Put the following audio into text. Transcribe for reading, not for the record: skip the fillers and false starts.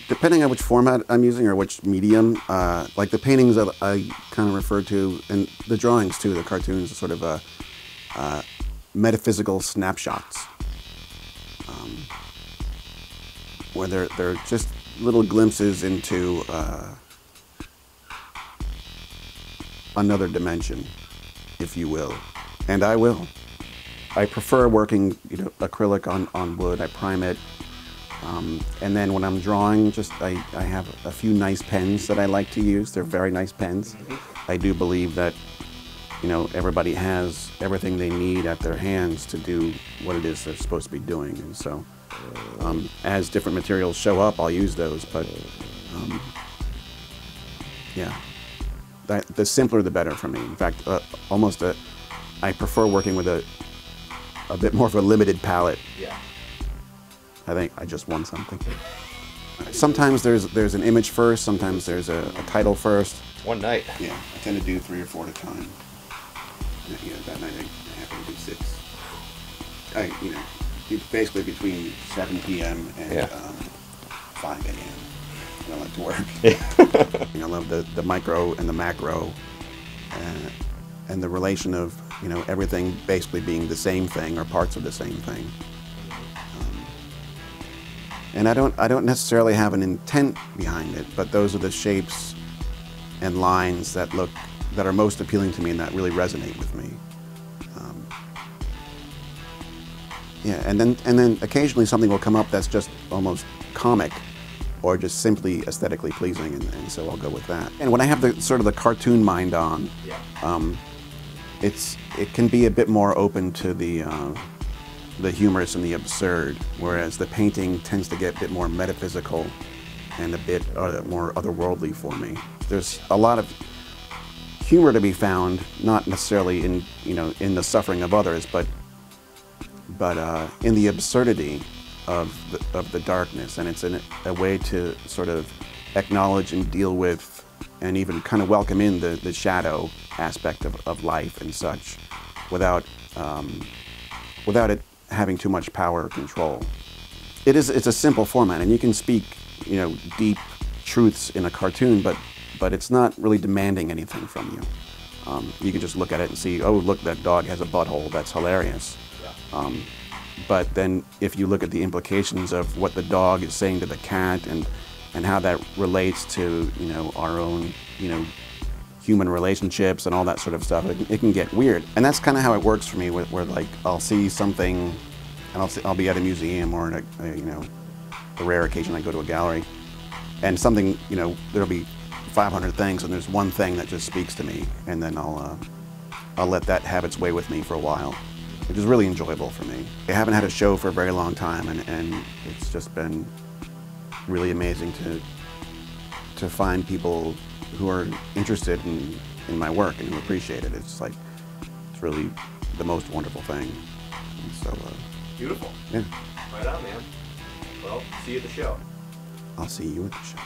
Depending on which format I'm using or which medium, like the paintings that I kind of refer to, and the drawings too, the cartoons are sort of metaphysical snapshots, where they're just little glimpses into another dimension, if you will. And I will. I prefer working, acrylic on wood. I prime it. And then when I'm drawing, I have a few nice pens that I like to use. They're very nice pens. I do believe that, everybody has everything they need at their hands to do what it is they're supposed to be doing. And so, as different materials show up, I'll use those. But, yeah, the simpler the better for me. In fact, I prefer working with a bit more of a limited palette. Yeah. I think I just won something. Sometimes there's an image first, sometimes there's a title first. One night. Yeah, I tend to do 3 or 4 at a time. Yeah, that night I have to do 6. Basically between 7 p.m. and 5 a.m. I like to work. I love the micro and the macro, and the relation of everything basically being the same thing or parts of the same thing. And I don't necessarily have an intent behind it, but those are the shapes and lines that are most appealing to me and that really resonate with me. Yeah, and then occasionally something will come up that's just almost comic, or just simply aesthetically pleasing, and so I'll go with that. And when I have the sort of the cartoon mind on, it can be a bit more open to the humorous and the absurd, whereas the painting tends to get a bit more metaphysical and a bit more otherworldly for me. There's a lot of humor to be found, not necessarily in the suffering of others, but in the absurdity of the darkness, and it's a way to sort of acknowledge and deal with and even kind of welcome in the shadow aspect of life and such, without it having too much power or control. It's a simple format, and you can speak deep truths in a cartoon, but it's not really demanding anything from you. You can just look at it and see, oh, look, that dog has a butthole, that's hilarious. But then if you look at the implications of what the dog is saying to the cat and how that relates to our own human relationships and all that sort of stuff, it can get weird. And that's kind of how it works for me, where like I'll see something, and I'll be at a museum or at a rare occasion I go to a gallery, and something, there'll be 500 things, and there's one thing that just speaks to me, and then I'll let that have its way with me for a while, which is really enjoyable for me. I haven't had a show for a very long time, and it's just been really amazing to find people who are interested in my work and who appreciate it. It's really the most wonderful thing. And so, beautiful. Yeah. Right on, man. Well, see you at the show. I'll see you at the show.